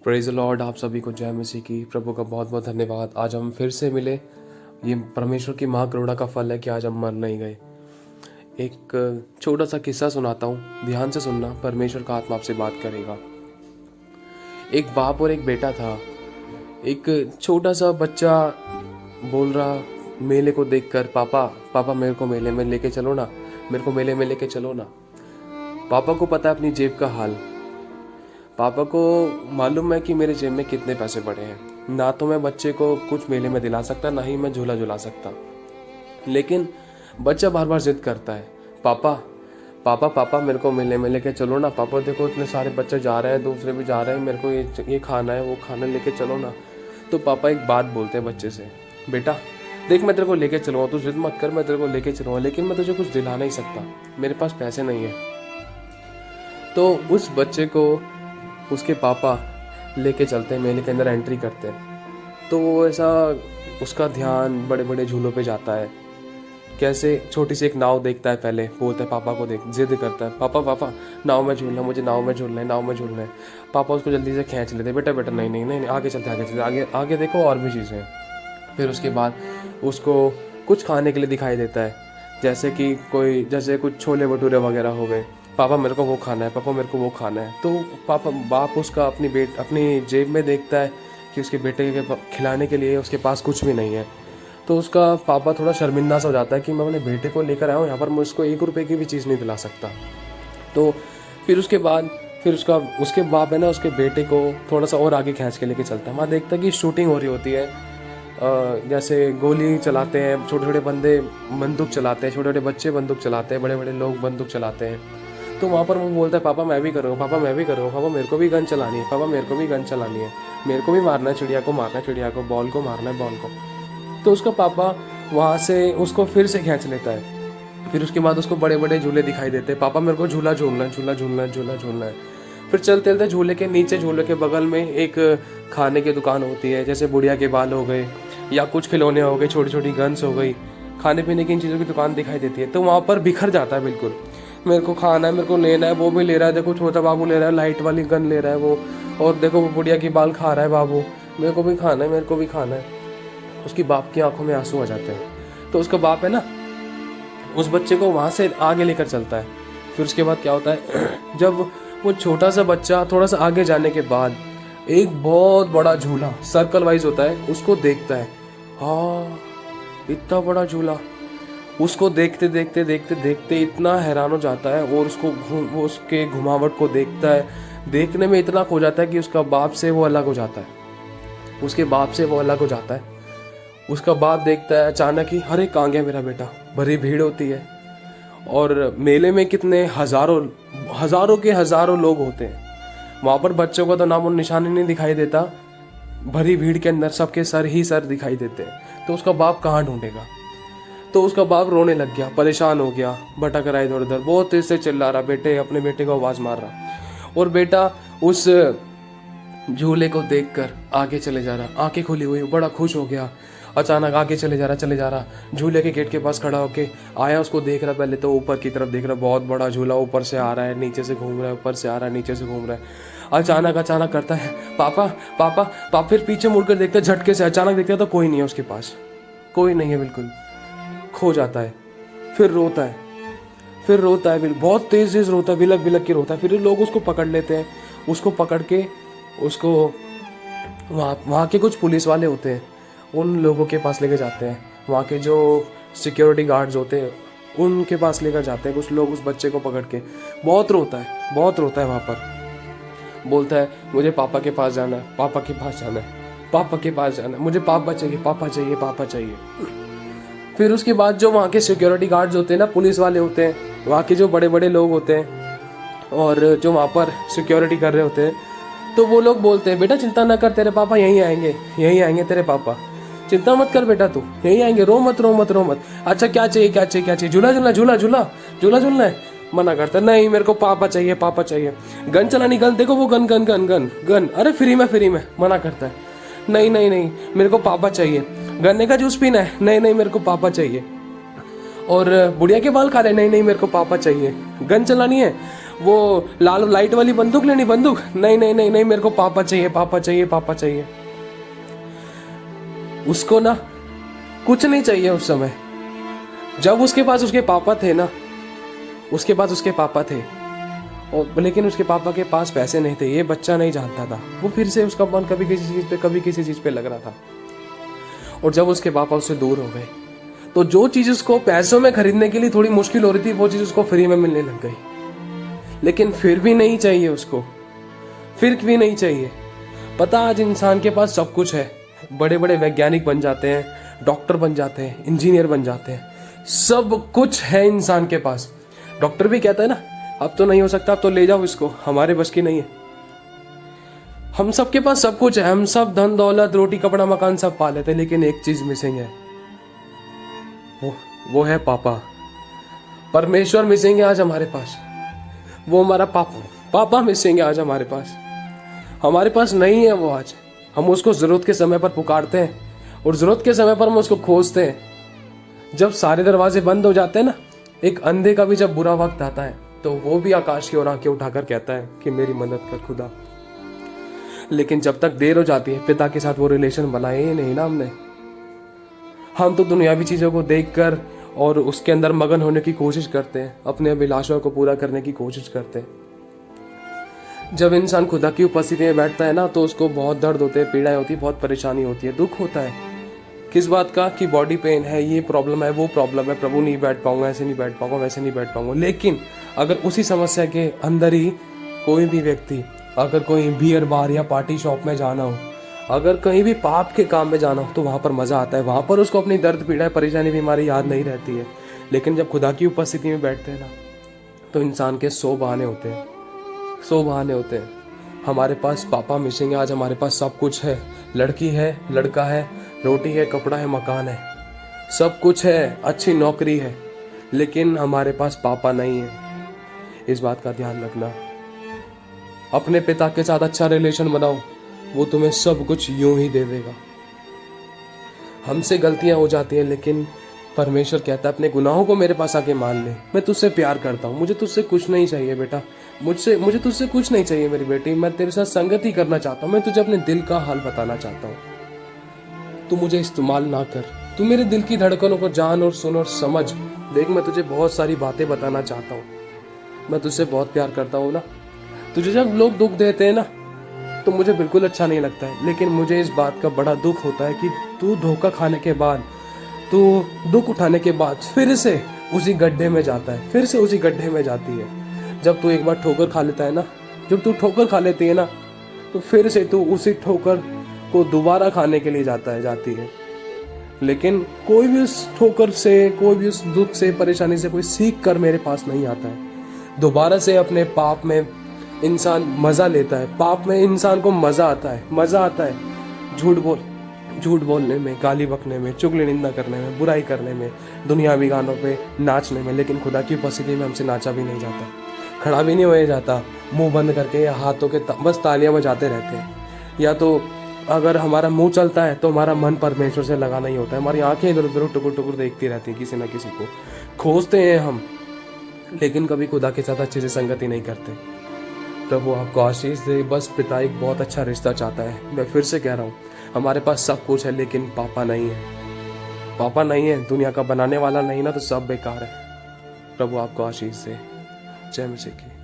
Praise the Lord. आप सभी को जय मसीह की। प्रभु का बहुत बहुत धन्यवाद। आज हम फिर से मिले। ये परमेश्वर की महाकरुणा का फल है कि आज हम मर नहीं गए। एक छोटा सा किस्सा सुनाता हूँ, ध्यान से सुनना। परमेश्वर का आत्मा आपसे बात करेगा। एक बाप और एक बेटा था। एक छोटा सा बच्चा बोल रहा मेले को देखकर, पापा पापा मेरे को मेले में लेके चलो ना, मेरे को मेले में लेके चलो ना। पापा को पता है अपनी जेब का हाल। पापा को मालूम है कि मेरे जेब में कितने पैसे पड़े हैं। ना तो मैं बच्चे को कुछ मेले में दिला सकता, ना ही मैं झूला झुला सकता। लेकिन बच्चा बार बार जिद करता है, पापा पापा पापा मेरे को मेले में लेके चलो ना। पापा देखो इतने सारे बच्चे जा रहे हैं, दूसरे भी जा रहे हैं, मेरे को ये खाना है, वो खाना, लेके चलो ना। तो पापा एक बात बोलते हैं बच्चे से, बेटा देख मैं तेरे को लेके चलूँगा, तू जिद मत कर, मैं तेरे को लेके चलूँगा, लेकिन मैं तुझे कुछ दिला नहीं सकता, मेरे पास पैसे नहीं है। तो उस बच्चे को उसके पापा लेके चलते हैं, मेले के अंदर एंट्री करते हैं। तो वो ऐसा, उसका ध्यान बड़े बड़े झूलों पे जाता है। कैसे, छोटी सी एक नाव देखता है, पहले बोलता है पापा को, देख जिद करता है, पापा पापा नाव में झूलना, मुझे नाव में झूलना है, नाव में झूलना है। पापा उसको जल्दी से खींच लेते, बेटा बेटा नहीं नहीं नहीं, आगे चलते आगे चलते, आगे आगे देखो और भी चीज़ें हैं। फिर उसके बाद उसको कुछ खाने के लिए दिखाई देता है, जैसे कुछ छोले भटूरे वगैरह हो गए। पापा मेरे को वो खाना है, पापा मेरे को वो खाना है। तो बाप उसका अपनी जेब में देखता है कि उसके बेटे के खिलाने के लिए उसके पास कुछ भी नहीं है। तो उसका पापा थोड़ा शर्मिंदा सा हो जाता है कि मैं अपने बेटे को लेकर आया हूँ यहाँ पर, मैं उसको 1 रुपये की भी चीज़ नहीं दिला सकता। तो फिर उसके बाप है ना, उसके बेटे को थोड़ा सा और आगे खींच के लेके चलता है। वहाँ देखता है कि शूटिंग हो रही होती है, जैसे गोली चलाते हैं, छोटे छोटे बंदे बंदूक चलाते हैं, छोटे छोटे बच्चे बंदूक चलाते हैं, बड़े बड़े लोग बंदूक चलाते हैं। तो वहाँ पर वो बोलता है, पापा मैं भी करूँगा, पापा मैं भी करूँगा, पापा मेरे को भी गन चलानी है, पापा मेरे को भी गन चलानी है, मेरे को भी मारना है चिड़िया को, मारना है चिड़िया को, बॉल को मारना है बॉल को। तो उसका पापा वहाँ से उसको फिर से खींच लेता है। फिर उसके बाद उसको बड़े बड़े झूले दिखाई देते हैं, पापा मेरे को झूला झूलना है, झूला झूलना है, झूला झूलना है। फिर चलते चलते झूले के नीचे, झूले के बगल में एक खाने की दुकान होती है, जैसे बुढ़िया के बाल हो गए या कुछ खिलौने हो गए, छोटी छोटी गन्स हो गई, खाने पीने की इन चीज़ों की दुकान दिखाई देती है। तो वहाँ पर बिखर जाता है बिल्कुल, मेरे को खाना है, मेरे को लेना है, वो भी ले रहा है, देखो छोटा बाबू ले रहा है, लाइट वाली गन ले रहा है वो, और देखो वो बुढ़िया की बाल खा रहा है बाबू, मेरे को भी खाना है, मेरे को भी खाना है। उसकी बाप की आंखों में आंसू आ जाते हैं। तो उसका बाप है ना, उस बच्चे को वहाँ से आगे लेकर चलता है। फिर उसके बाद क्या होता है, जब वो छोटा सा बच्चा थोड़ा सा आगे जाने के बाद एक बहुत बड़ा झूला सर्कल वाइज होता है, उसको देखता है। हाँ, इतना बड़ा झूला, उसको देखते देखते देखते देखते इतना हैरान हो जाता है, और वो उसके घुमावट को देखता है, देखने में इतना खो जाता है कि उसका बाप से वो अलग हो जाता है, उसके बाप से वो अलग हो जाता है। उसका बाप देखता है अचानक ही, अरे कहाँ गया मेरा बेटा। बड़ी भीड़ होती है, और मेले में कितने हजारों के हजारों लोग होते हैं। वहाँ पर बच्चों का तो नाम और निशान ही नहीं दिखाई देता, भरी भीड़ के अंदर सबके सर ही सर दिखाई देते हैं। तो उसका बाप कहाँ ढूंढेगा। तो उसका बाप रोने लग गया, परेशान हो गया, भटक रहा है इधर उधर, बहुत तेज से चिल्ला रहा, अपने बेटे को आवाज़ मार रहा। और बेटा उस झूले को देखकर आगे चले जा रहा, आंखें खुली हुई, बड़ा खुश हो गया। अचानक आगे चले जा रहा, झूले के गेट के पास खड़ा होके आया, उसको देख रहा, पहले तो ऊपर की तरफ देख रहा, बहुत बड़ा झूला ऊपर से आ रहा है, नीचे से घूम रहा है, ऊपर से आ रहा है, नीचे से घूम रहा है। अचानक करता है, पापा पापा पापा। फिर पीछे मुड़कर देखता है, झटके से अचानक देखता है तो कोई नहीं है उसके पास, कोई नहीं है, बिल्कुल खो जाता है। फिर रोता है, बहुत तेज रोता है, बिलक के रोता है। फिर लोग उसको पकड़ लेते हैं, उसको पकड़ के उसको वहाँ के कुछ पुलिस वाले होते हैं, उन लोगों के पास लेके जाते हैं, वहाँ के जो सिक्योरिटी गार्ड्स होते हैं उनके पास लेकर जाते हैं कुछ लोग उस बच्चे को पकड़ के। बहुत रोता है वहाँ पर, बोलता है मुझे पापा के पास जाना है, पापा के पास जाना है, मुझे पापा चाहिए। फिर उसके बाद जो वहाँ के सिक्योरिटी गार्ड्स होते हैं ना, पुलिस वाले होते हैं, वहाँ के जो बड़े बड़े लोग होते हैं और जो वहाँ पर सिक्योरिटी कर रहे होते हैं, तो वो लोग बोलते हैं, बेटा चिंता ना कर, तेरे पापा यहीं आएंगे तेरे पापा, चिंता मत कर बेटा, तू यहीं आएंगे, रो मत। अच्छा क्या चाहिए, झूला झूलना है। मना करता है, नहीं मेरे को पापा चाहिए। गन चलानी, गन देखो वो गन, अरे फ्री में। मना करता है, नहीं मेरे को पापा चाहिए। गन्ने का जूस पीना है, नहीं मेरे को पापा चाहिए। और बुढ़िया के बाल खा रहे, नहीं मेरे को पापा चाहिए। गन चलानी है, वो लाल लाइट वाली बंदूक लेनी, बंदूक नहीं नहीं नहीं नहीं, मेरे को पापा चाहिए, पापा चाहिए, पापा चाहिए। उसको ना कुछ नहीं चाहिए उस समय। जब उसके पास उसके पापा थे ना, उसके पास उसके पापा थे, और लेकिन उसके पापा के पास पैसे नहीं थे, ये बच्चा नहीं जानता था। वो फिर से उसका मन कभी किसी चीज पे कभी किसी चीज पे लग रहा था। और जब उसके पापा उससे दूर हो गए तो जो चीज उसको पैसों में खरीदने के लिए थोड़ी मुश्किल हो रही थी, वो चीज उसको फ्री में मिलने लग गई। लेकिन फिर भी नहीं चाहिए उसको, फिर भी नहीं चाहिए। पता, आज इंसान के पास सब कुछ है, बड़े बड़े वैज्ञानिक बन जाते हैं, डॉक्टर बन जाते हैं, इंजीनियर बन जाते हैं, सब कुछ है इंसान के पास। डॉक्टर भी कहता है ना, अब तो नहीं हो सकता, अब तो ले जाओ इसको, हमारे बस की नहीं है। हम सबके पास सब कुछ है, हम सब धन दौलत रोटी कपड़ा मकान सब पा लेते हैं, लेकिन एक चीज मिसिंग है, वो है पापा। परमेश्वर मिसिंग है आज हमारे पास, वो हमारा पापा मिसिंग है आज हमारे पास नहीं है वो आज। हम उसको जरूरत के समय पर पुकारते हैं और जरूरत के समय पर हम उसको खोजते हैं। जब सारे दरवाजे बंद हो जाते हैं ना, एक अंधे का भी जब बुरा वक्त आता है तो वो भी आकाश की ओर आंखें उठाकर कहता है कि मेरी मदद कर खुदा। लेकिन जब तक देर हो जाती है, पिता के साथ वो रिलेशन बनाए ही नहीं ना हमने। हम तो दुनियावी चीजों को देखकर और उसके अंदर मगन होने की कोशिश करते हैं, अपने अभिलाषाओं को पूरा करने की कोशिश करते हैं। जब इंसान खुदा की उपस्थिति में बैठता है ना, तो उसको बहुत दर्द होते हैं, पीड़ाएं होती है, बहुत परेशानी होती है, दुख होता है। किस बात का? कि बॉडी पेन है, ये प्रॉब्लम है, वो प्रॉब्लम है, प्रभु नहीं बैठ पाऊंगा, ऐसे नहीं बैठ पाऊंगा, वैसे नहीं बैठ पाऊंगा। लेकिन अगर उसी समस्या के अंदर ही कोई भी व्यक्ति, अगर कोई बियर बार या पार्टी शॉप में जाना हो, अगर कहीं भी पाप के काम में जाना हो, तो वहाँ पर मज़ा आता है। वहाँ पर उसको अपनी दर्द पीड़ा परेशानी बीमारी याद नहीं रहती है। लेकिन जब खुदा की उपस्थिति में बैठते हैं ना, तो इंसान के 100 बहाने होते हैं, 100 बहाने होते हैं। हमारे पास पापा मिसिंग है आज, हमारे पास सब कुछ है, लड़की है, लड़का है, रोटी है, कपड़ा है, मकान है, सब कुछ है, अच्छी नौकरी है, लेकिन हमारे पास पापा नहीं है। इस बात का ध्यान रखना। अपने पिता के साथ अच्छा रिलेशन बनाओ, वो तुम्हें सब कुछ यूं ही दे देगा। हमसे गलतियां हो जाती हैं, लेकिन परमेश्वर कहता है अपने गुनाहों को मेरे पास आके मान ले, मैं तुझसे प्यार करता हूँ, मुझे तुझसे कुछ नहीं चाहिए बेटा, मुझे तुझसे कुछ नहीं चाहिए मेरी बेटी, मैं तेरे साथ संगति करना चाहता हूँ, मैं तुझे अपने दिल का हाल बताना चाहता हूँ। तू मुझे इस्तेमाल ना कर, तू मेरे दिल की धड़कनों को जान और सुन और समझ। देख, मैं तुझे बहुत सारी बातें बताना चाहता हूँ, मैं तुझसे बहुत प्यार करता हूँ ना। तुझे जब लोग दुख देते हैं ना, तो मुझे बिल्कुल अच्छा नहीं लगता है, लेकिन मुझे इस बात का बड़ा दुख होता है कि तू धोखा खाने के बाद, तू दुख उठाने के बाद फिर से उसी गड्ढे में जाता है, फिर से उसी गड्ढे में जाती है। जब तू एक बार ठोकर खा लेता है ना, जब तू ठोकर खा लेती है ना, तो फिर से तू उसी ठोकर को दोबारा खाने के लिए जाती है। लेकिन कोई भी उस ठोकर से, कोई भी उस दुख से, परेशानी से कोई सीख कर मेरे पास नहीं आता है। दोबारा से अपने पाप में इंसान मजा लेता है, पाप में इंसान को मजा आता है झूठ बोलने में, गाली बकने में, चुगली निंदा करने में, बुराई करने में, दुनियावी गानों पे नाचने में। लेकिन खुदा की उपस्थिति में हमसे नाचा भी नहीं जाता, खड़ा भी नहीं होया जाता, मुंह बंद करके या हाथों के बस तालियां बजाते रहते हैं। या तो अगर हमारा मुंह चलता है तो हमारा मन परमेश्वर से लगा नहीं होता है, हमारी आंखें इधर उधर टुकुर टुकुर देखती रहती हैं, किसी ना किसी को खोजते हैं हम, लेकिन कभी खुदा के साथ अच्छे से संगति नहीं करते। प्रभु आपको आशीष दे। बस पिता एक बहुत अच्छा रिश्ता चाहता है। मैं फिर से कह रहा हूँ, हमारे पास सब कुछ है, लेकिन पापा नहीं है। पापा नहीं है, दुनिया का बनाने वाला नहीं ना, तो सब बेकार है। प्रभु आपको आशीष दे। जय मसीह की।